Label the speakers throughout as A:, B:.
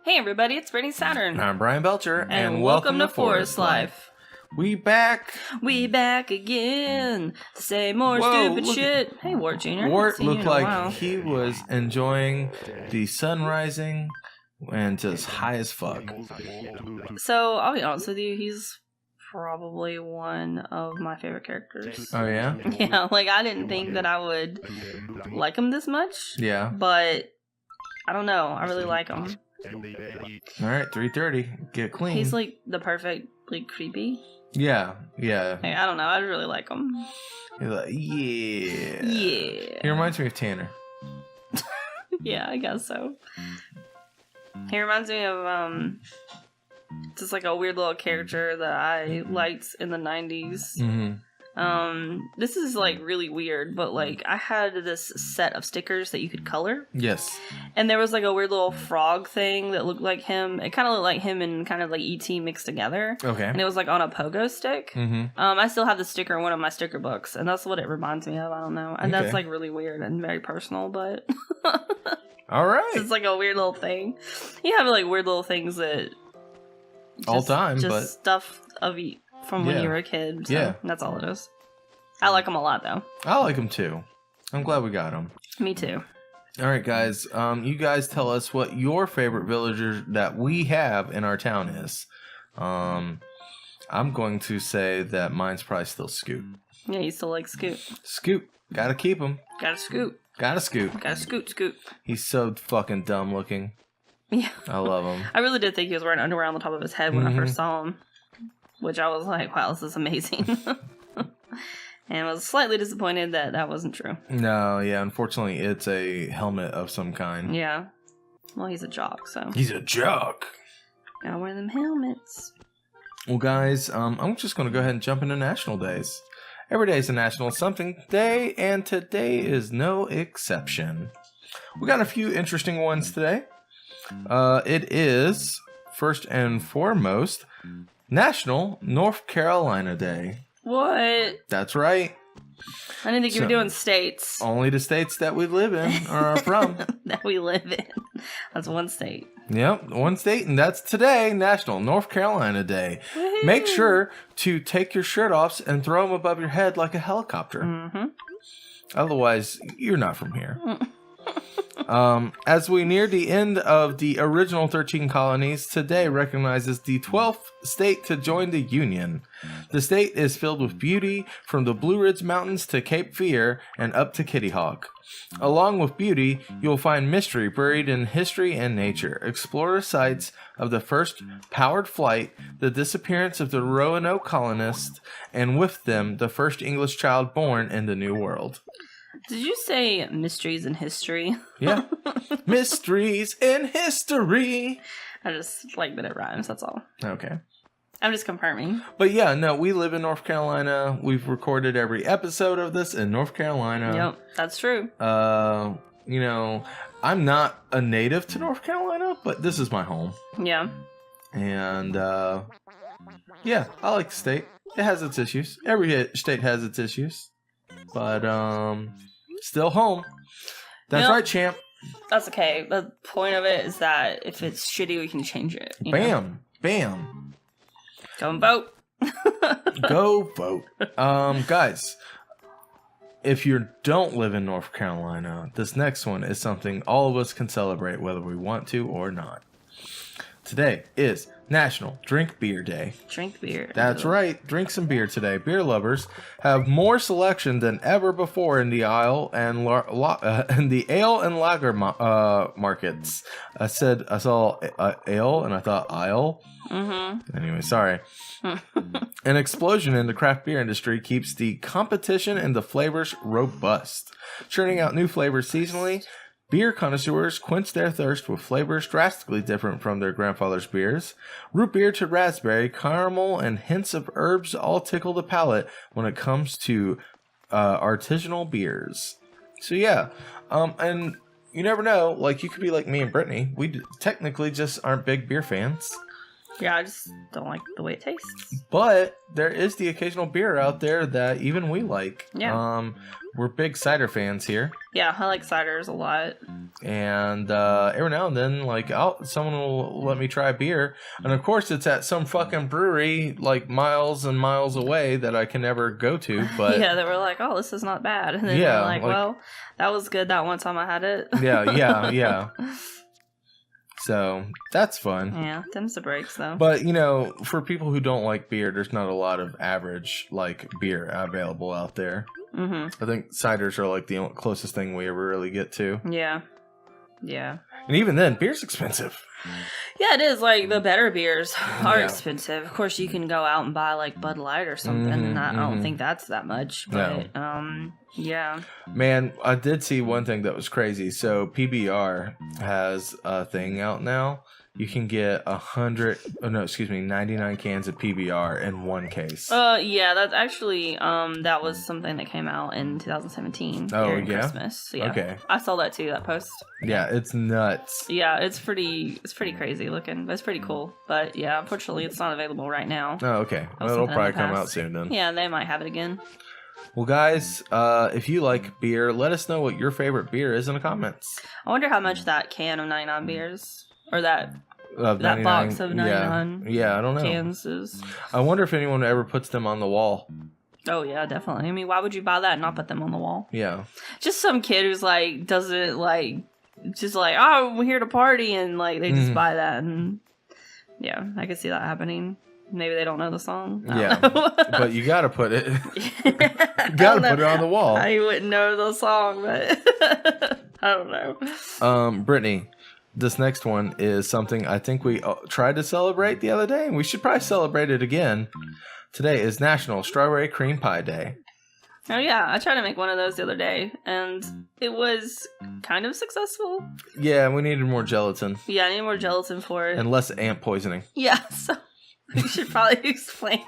A: Hey everybody, it's Brittany Saturn.
B: I'm Bryan Belcher,
A: And welcome to Forest Life.
B: We back.
A: We back again to say more stupid shit. Hey Wart Jr.
B: Wart looked like he was enjoying the sun rising and just high as fuck.
A: So, I'll be honest with you, he's probably one of my favorite characters.
B: Oh yeah?
A: Yeah, like I didn't think that I would like him this much.
B: Yeah.
A: But I don't know, I really like him.
B: Alright, 3:30. Get clean.
A: He's like the perfect, like, creepy.
B: Yeah.
A: Like, I don't know, I really like him.
B: He's like, yeah.
A: Yeah.
B: He reminds me of Tanner.
A: Yeah, I guess so. He reminds me of, just like a weird little character that I liked in the 90s.
B: Mm-hmm.
A: This is like really weird, but like I had this set of stickers that you could color.
B: Yes.
A: And there was like a weird little frog thing that looked like him. It kind of looked like him and kind of like E.T. mixed together.
B: Okay.
A: And it was like on a pogo stick.
B: Mm-hmm.
A: I still have the sticker in one of my sticker books, and that's what it reminds me of. I don't know. And
B: Okay.
A: that's like really weird and very personal, but
B: All right.
A: it's like a weird little thing. You have like weird little things that
B: All time,
A: just
B: but
A: stuff of from when
B: Yeah.
A: you were a kid. So
B: Yeah.
A: that's all it is. I like them a lot, though.
B: I like him too. I'm glad we got him.
A: Me too.
B: All right, guys. You guys tell us what your favorite villager that we have in our town is. I'm going to say that mine's probably still Scoot.
A: Yeah, you still like Scoot.
B: Scoot, gotta keep him.
A: Gotta Scoot.
B: Gotta Scoot.
A: Gotta Scoot.
B: He's so fucking dumb looking.
A: Yeah.
B: I love him.
A: I really did think he was wearing underwear on the top of his head when I
B: Mhm.
A: first saw him. Which I was like, wow, this is amazing. And I was slightly disappointed that that wasn't true.
B: No, yeah. Unfortunately, it's a helmet of some kind.
A: Yeah. Well, he's a jock, so.
B: He's a jock.
A: Gotta wear them helmets.
B: Well, guys, I'm just going to go ahead and jump into national days. Every day is a national something day, and today is no exception. We got a few interesting ones today. It is, first and foremost, National North Carolina Day.
A: What?
B: That's right.
A: I didn't think you were
B: So-
A: doing states.
B: Only the states that we live in or are from.
A: That we live in. That's one state.
B: Yep, one state, and that's today, National North Carolina Day.
A: Woohoo.
B: Make sure to take your shirt off and throw them above your head like a helicopter.
A: Mm-hmm.
B: Otherwise, you're not from here. As we near the end of the original 13 colonies, today recognizes the 12th state to join the Union. The state is filled with beauty from the Blue Ridge Mountains to Cape Fear and up to Kitty Hawk. Along with beauty, you'll find mystery buried in history and nature. Explore the sites of the first powered flight, the disappearance of the Roanoke colonists, and with them, the first English child born in the New World.
A: Did you say mysteries in history?
B: Yeah. Mysteries in history.
A: I just like that it rhymes, that's all.
B: Okay.
A: I'm just confirming.
B: But yeah, no, we live in North Carolina. We've recorded every episode of this in North Carolina.
A: Yep, that's true.
B: You know, I'm not a native to North Carolina, but this is my home.
A: Yeah.
B: And yeah, I like the state. It has its issues. Every state has its issues. But still home. That's
A: Yep.
B: right, champ.
A: That's okay. The point of it is that if it's shitty, we can change it. You know?
B: Bam. Bam.
A: Go and vote.
B: Go vote. Guys, if you don't live in North Carolina, this next one is something all of us can celebrate whether we want to or not. Today is National Drink Beer Day.
A: Drink beer.
B: That's right. Drink some beer today. Beer lovers have more selection than ever before in the aisle and in the ale and lager markets. I saw ale and I thought aisle.
A: Mm-hmm.
B: Anyway, sorry. An explosion in the craft beer industry keeps the competition and the flavors robust. Churning out new flavors seasonally, beer connoisseurs quench their thirst with flavors drastically different from their grandfather's beers. Root beer to raspberry, caramel, and hints of herbs all tickle the palate when it comes to artisanal beers. So yeah, and you never know, like you could be like me and Brittany. We technically just aren't big beer fans.
A: Yeah, I just don't like the way it tastes.
B: But there is the occasional beer out there that even we like.
A: Yeah.
B: We're big cider fans here.
A: Yeah, I like ciders a lot.
B: And every now and then, like, someone will let me try beer. And of course, it's at some fucking brewery, like, miles and miles away that I can never go to. But
A: yeah, they were like, oh, this is not bad. And then they're like, well, that was good that one time I had it.
B: yeah. So, that's fun.
A: Yeah, them's the breaks, though.
B: But, you know, for people who don't like beer, there's not a lot of average, like, beer available out there.
A: Mm-hmm.
B: I think ciders are, like, the closest thing we ever really get to.
A: Yeah.
B: And even then, beer's expensive.
A: Yeah, it is. Like, the better beers are expensive. Of course, you can go out and buy, like, Bud Light or something, and I don't think that's that much. But, yeah.
B: Man, I did see one thing that was crazy. So, PBR has a thing out now. You can get 99 cans of PBR in one case.
A: Yeah, that's actually, that was something that came out in 2017.
B: Oh, yeah?
A: Christmas. Yeah.
B: Okay.
A: I saw that too, that post.
B: Yeah, it's nuts.
A: Yeah, it's pretty crazy looking. It's pretty cool. But yeah, unfortunately, it's not available right now.
B: Oh, okay. Well, it'll probably come out soon then.
A: Yeah, they might have it again.
B: Well, guys, if you like beer, let us know what your favorite beer is in the comments.
A: I wonder how much that can of 99 beers, or that box of 99
B: yeah, I don't know.
A: cans is.
B: I wonder if anyone ever puts them on the wall.
A: Oh, yeah, definitely. I mean, why would you buy that and not put them on the wall?
B: Yeah.
A: Just some kid who's, like, doesn't, like, just like, oh, we're here to party, and, like, they just buy that, and, yeah, I could see that happening. Maybe they don't know the song.
B: Yeah, but you gotta put it. You gotta put it on the wall.
A: I wouldn't know the song, but I don't know.
B: Brittany, this next one is something I think we tried to celebrate the other day, and we should probably celebrate it again. Today is National Strawberry Cream Pie Day.
A: Oh yeah, I tried to make one of those the other day, and it was kind of successful.
B: Yeah, we needed more gelatin.
A: Yeah, I need more gelatin for it.
B: And less ant poisoning.
A: Yeah, so we should probably explain.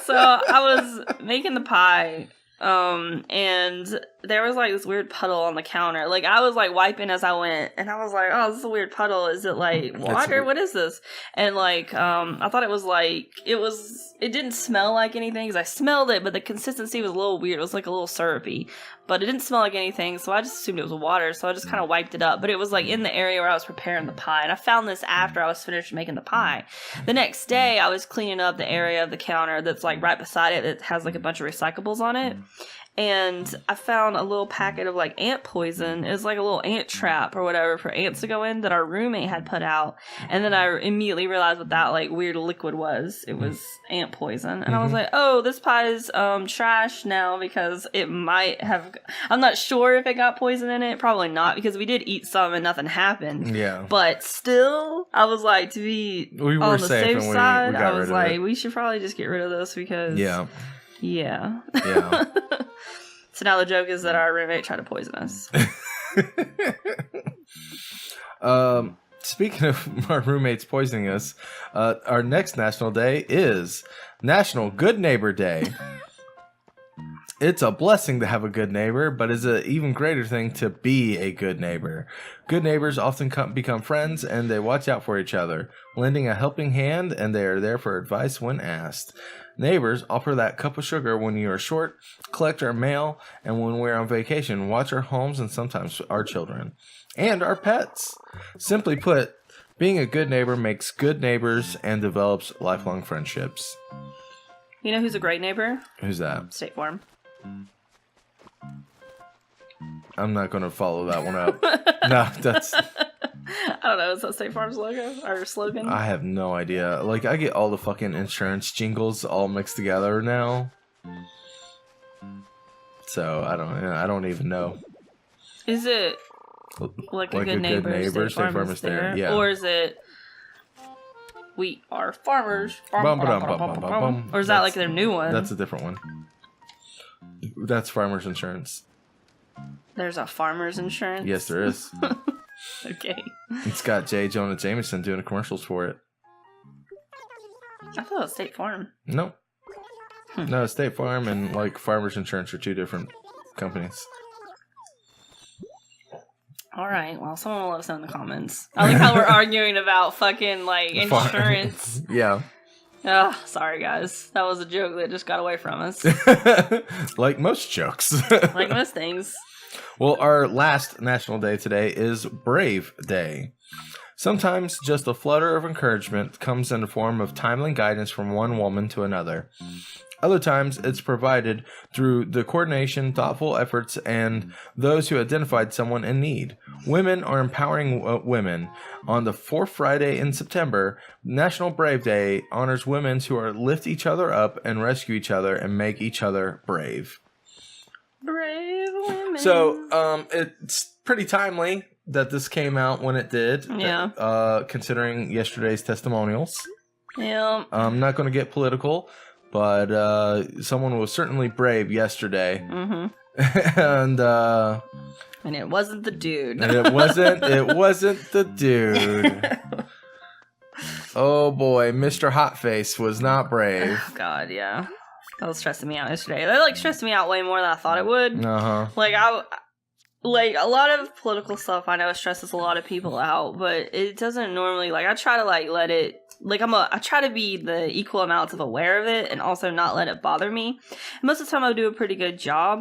A: So I was making the pie, and there was like this weird puddle on the counter. Like I was like wiping as I went, and I was like, "Oh, this is a weird puddle. Is it like water? What is this?" And like, I thought it was like it didn't smell like anything because I smelled it, but the consistency was a little weird. It was like a little syrupy, but it didn't smell like anything. So I just assumed it was water. So I just kind of wiped it up. But it was like in the area where I was preparing the pie, and I found this after I was finished making the pie. The next day, I was cleaning up the area of the counter that's like right beside it that has like a bunch of recyclables on it. And I found a little packet of like ant poison. It was like a little ant trap or whatever for ants to go in that our roommate had put out. And then I immediately realized what that like weird liquid was. It was ant poison. And I was like, oh, this pie is trash now because it might have. I'm not sure if it got poison in it. Probably not because we did eat some and nothing happened.
B: Yeah.
A: But still, I was like, to be on the safe side, I was like, we should probably just get rid of this because.
B: Yeah.
A: Yeah.
B: Yeah.
A: So now the joke is that our roommate tried to poison us.
B: Speaking of our roommates poisoning us, our next national day is National Good Neighbor Day. It's a blessing to have a good neighbor, but it's an even greater thing to be a good neighbor. Good neighbors often become friends, and they watch out for each other, lending a helping hand, and they are there for advice when asked. Neighbors offer that cup of sugar when you are short, collect our mail, and when we're on vacation, watch our homes and sometimes our children. And our pets. Simply put, being a good neighbor makes good neighbors and develops lifelong friendships.
A: You know who's a great neighbor?
B: Who's that?
A: State Farm.
B: I'm not going to follow that one up. No, that's...
A: I don't know. Is that State Farm's logo or slogan?
B: I have no idea. Like, I get all the fucking insurance jingles all mixed together now. So, I don't even know.
A: Is it like a good neighbor, State Farm is there?
B: Yeah.
A: Or is it we are farmers? Or is that like their new one?
B: That's a different one. That's Farmers Insurance.
A: There's a Farmers Insurance?
B: Yes, there is.
A: Okay.
B: It's got J. Jonah Jameson doing the commercials for it.
A: I thought it was State Farm.
B: No. No, State Farm and like Farmers Insurance are two different companies.
A: All right. Well, someone will let us know in the comments. I like how we're arguing about fucking like insurance.
B: Yeah.
A: Oh, sorry guys. That was a joke that just got away from us.
B: Like most jokes.
A: Like most things.
B: Well, our last national day today is Brave Day. Sometimes just a flutter of encouragement comes in the form of timely guidance from one woman to another. Other times, it's provided through the coordination, thoughtful efforts, and those who identified someone in need. Women are empowering women. On the fourth Friday in September, National Brave Day honors women who are lift each other up and rescue each other and make each other brave.
A: Brave women.
B: So, it's pretty timely that this came out when it did.
A: Yeah.
B: Considering yesterday's testimonials.
A: Yeah.
B: I'm not going to get political. But someone was certainly brave yesterday.
A: Mm-hmm.
B: And
A: it wasn't the dude.
B: And it wasn't the dude. Oh boy, Mr. Hotface was not brave.
A: Oh god, yeah. That was stressing me out yesterday. That like stressed me out way more than I thought it would.
B: Uh-huh.
A: Like a lot of political stuff I know stresses a lot of people out, but it doesn't normally I try to let it I try to be the equal amounts of aware of it and also not let it bother me. And most of the time I do a pretty good job.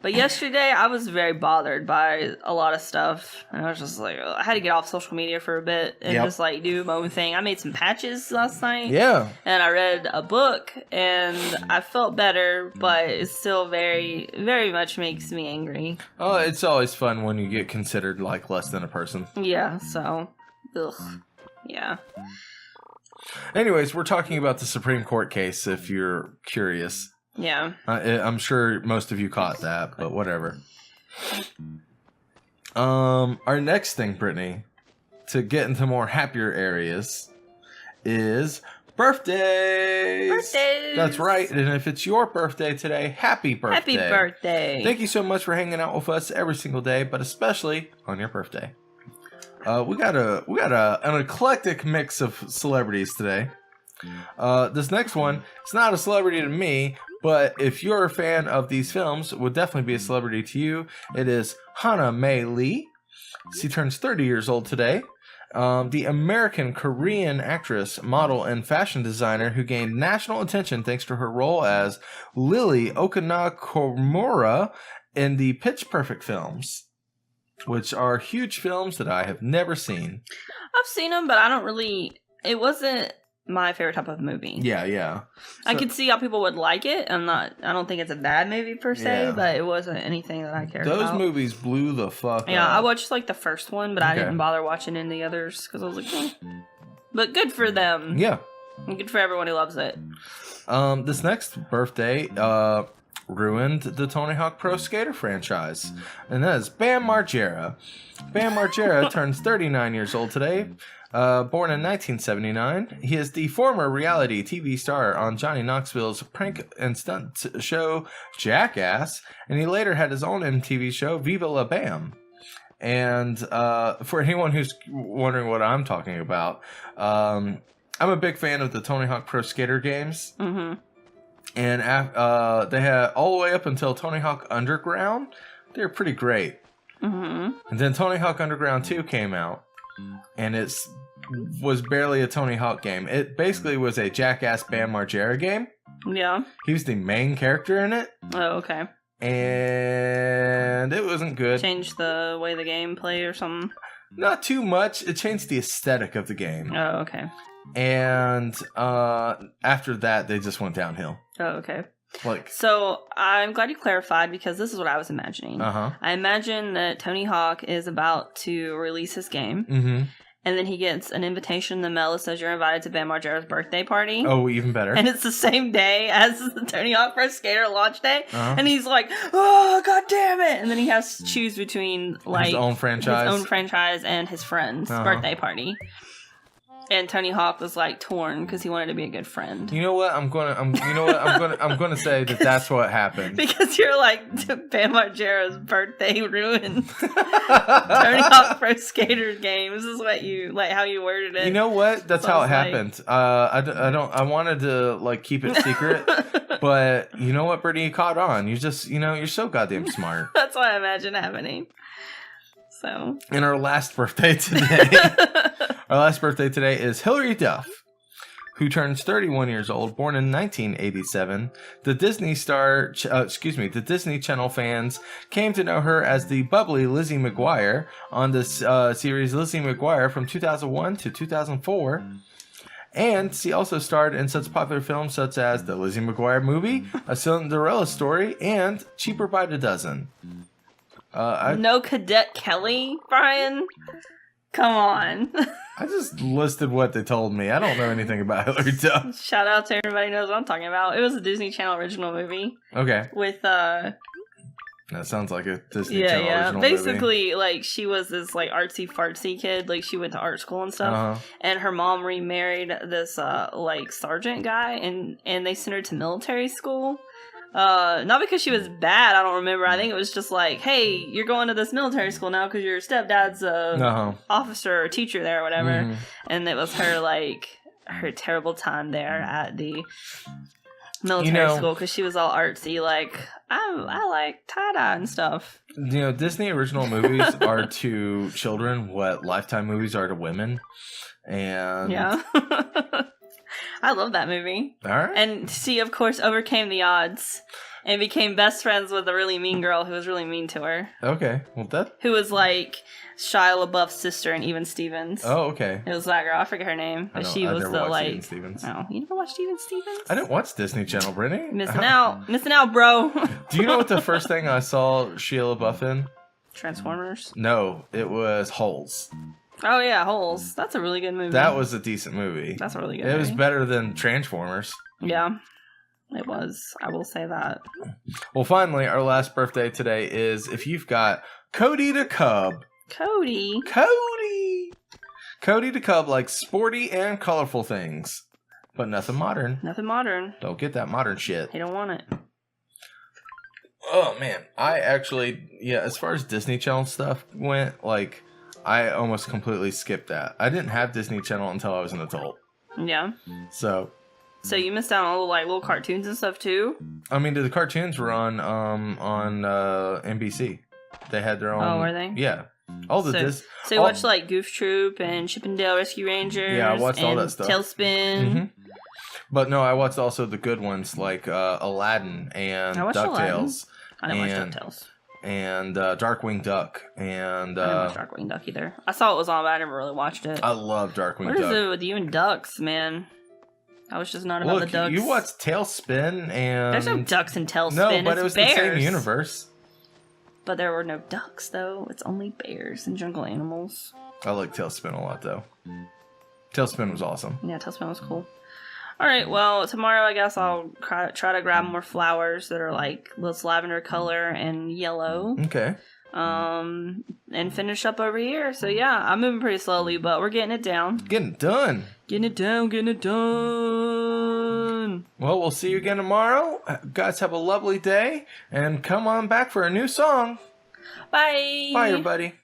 A: But yesterday I was very bothered by a lot of stuff. And I was just I had to get off social media for a bit and just do my own thing. I made some patches last night.
B: Yeah.
A: And I read a book and I felt better, but it still very, very much makes me angry.
B: Oh, it's always fun when you get considered less than a person.
A: Yeah, so ugh. Yeah.
B: Anyways, we're talking about the Supreme Court case, if you're curious.
A: Yeah.
B: I'm sure most of you caught that, but whatever. Our next thing, Brittany, to get into more happier areas, is birthdays!
A: Birthdays!
B: That's right, and if it's your birthday today, happy birthday!
A: Happy birthday!
B: Thank you so much for hanging out with us every single day, but especially on your birthday. We got an eclectic mix of celebrities today. This next one, it's not a celebrity to me, but if you're a fan of these films, it would definitely be a celebrity to you. It is Hana Mae Lee. She turns 30 years old today. The American-Korean actress, model, and fashion designer who gained national attention thanks to her role as Lily Okinakomura in the Pitch Perfect films, which are huge films that I have never seen.
A: I've seen them, but I don't really... It wasn't my favorite type of movie.
B: Yeah.
A: I could see how people would like it. I don't think it's a bad movie per se, but it wasn't anything that I cared about.
B: Those movies blew the fuck up.
A: Yeah, I watched the first one, but I didn't bother watching any others because I was like, But good for them.
B: Yeah.
A: And good for everyone who loves it.
B: This next birthday ruined the Tony Hawk Pro Skater franchise, and that is Bam Margera. Bam Margera turns 39 years old today. Born in 1979, he is the former reality TV star on Johnny Knoxville's prank and stunt show Jackass, and he later had his own MTV show Viva La Bam. And for anyone who's wondering what I'm talking about, I'm a big fan of the Tony Hawk Pro Skater games. Mm-hmm. And they had all the way up until Tony Hawk Underground. They're pretty great. Mm-hmm. And then Tony Hawk Underground 2 came out, and it was barely a Tony Hawk game. It basically was a Jackass Bam Margera game.
A: Yeah.
B: He was the main character in it.
A: Oh, okay.
B: And it wasn't good.
A: Changed the way the game played or something?
B: Not too much. It changed the aesthetic of the game.
A: Oh, okay.
B: And after that, they just went downhill.
A: Oh, okay. So I'm glad you clarified, because this is what I was imagining. I imagine that Tony Hawk is about to release his game, and then he gets an invitation in the mail that says you're invited to Bam Margera's birthday party.
B: Oh, even better.
A: And it's the same day as the Tony Hawk Pro Skater launch day, and he's like, oh, god damn it! And then he has to choose between his own franchise and his friend's birthday party. And Tony Hawk was torn because he wanted to be a good friend.
B: You know what? I'm gonna say that that's what happened.
A: Because you're Bam Margera's birthday ruined Tony Hawk Pro Skater game. This is what you how you worded it.
B: You know what? That's how it happened. I wanted to keep it secret, but you know what, Brittany, you caught on. You just you're so goddamn smart.
A: That's what I imagine happening. So.
B: And our last birthday today. Our last birthday today is Hilary Duff, who turns 31 years old, born in 1987. The Disney Disney Channel fans came to know her as the bubbly Lizzie McGuire on the series Lizzie McGuire from 2001 to 2004. And she also starred in such popular films such as The Lizzie McGuire Movie, A Cinderella Story, and Cheaper by the Dozen.
A: No Cadet Kelly, Bryan? Come on.
B: I just listed what they told me. I don't know anything about Hilary Duff.
A: Shout out to everybody who knows what I'm talking about. It was a Disney Channel original movie.
B: Okay.
A: With,
B: That sounds like a Disney Channel original
A: Basically,
B: movie.
A: like, she was this, like, artsy-fartsy kid. Like, she went to art school and stuff. And her mom remarried this, like, sergeant guy. And they sent her to military school. Not because she was bad, I don't remember. I think it was just like, hey, you're going to this military school now because your stepdad's a officer or teacher there or whatever. Mm-hmm. And it was her, like, her terrible time there at the military school because she was all artsy, like, I like tie-dye and stuff.
B: You know, Disney original movies are to children what Lifetime movies are to women. And
A: yeah. I love that movie.
B: All right.
A: And she, of course, overcame the odds and became best friends with a really mean girl who was really mean to her.
B: Okay. Well,
A: who was like Shia LaBeouf's sister in Even Stevens.
B: Oh, okay.
A: It was that girl. I forget her name. But she was the like. Even Stevens. Oh, you never watched Even Stevens?
B: I didn't watch Disney Channel, Brittany.
A: Missing out, bro.
B: Do you know what the first thing I saw Shia LaBeouf in?
A: Transformers?
B: No, it was Holes.
A: Oh, yeah, Holes. That's a really good movie.
B: That was a decent movie.
A: That's a really good
B: movie. It was
A: movie.
B: better than Transformers.
A: Yeah, it was. I will say that.
B: Well, finally, our last birthday today is if you've got Cody the Cub.
A: Cody
B: the Cub likes sporty and colorful things, but nothing modern.
A: Nothing modern.
B: Don't get that modern shit.
A: He don't want it.
B: Oh, man. I actually, as far as Disney Channel stuff went, like, I almost completely skipped that. I didn't have Disney Channel until I was an adult.
A: Yeah.
B: So
A: you missed out on all the like little cartoons and stuff too?
B: I mean, the cartoons were on NBC. They had their own.
A: Oh, were they?
B: Yeah. All the
A: So you watched like Goof Troop and Chip and Dale Rescue Rangers.
B: Yeah, I watched all that stuff.
A: Tailspin.
B: Mm-hmm. But no, I watched also the good ones like Aladdin and DuckTales.
A: I didn't watch DuckTales.
B: And Darkwing Duck. And
A: I didn't watch Darkwing Duck either. I saw it was on, but I never really watched it.
B: I love Darkwing Duck.
A: What is it with you and ducks, man? I was just not about the ducks.
B: You watched Tailspin and...
A: There's no ducks in Tailspin.
B: No, but it was
A: bears.
B: the same universe.
A: But there were no ducks, though. It's only bears and jungle animals.
B: I like Tailspin a lot, though. Tailspin was awesome.
A: Yeah, Tailspin was cool. All right, well, tomorrow I guess I'll try to grab more flowers that are like this lavender color and yellow.
B: Okay.
A: And finish up over here. So yeah, I'm moving pretty slowly, but we're getting it down.
B: Getting it done.
A: Getting it done.
B: Well, we'll see you again tomorrow. Guys, have a lovely day, and come on back for a new song.
A: Bye.
B: Bye, everybody.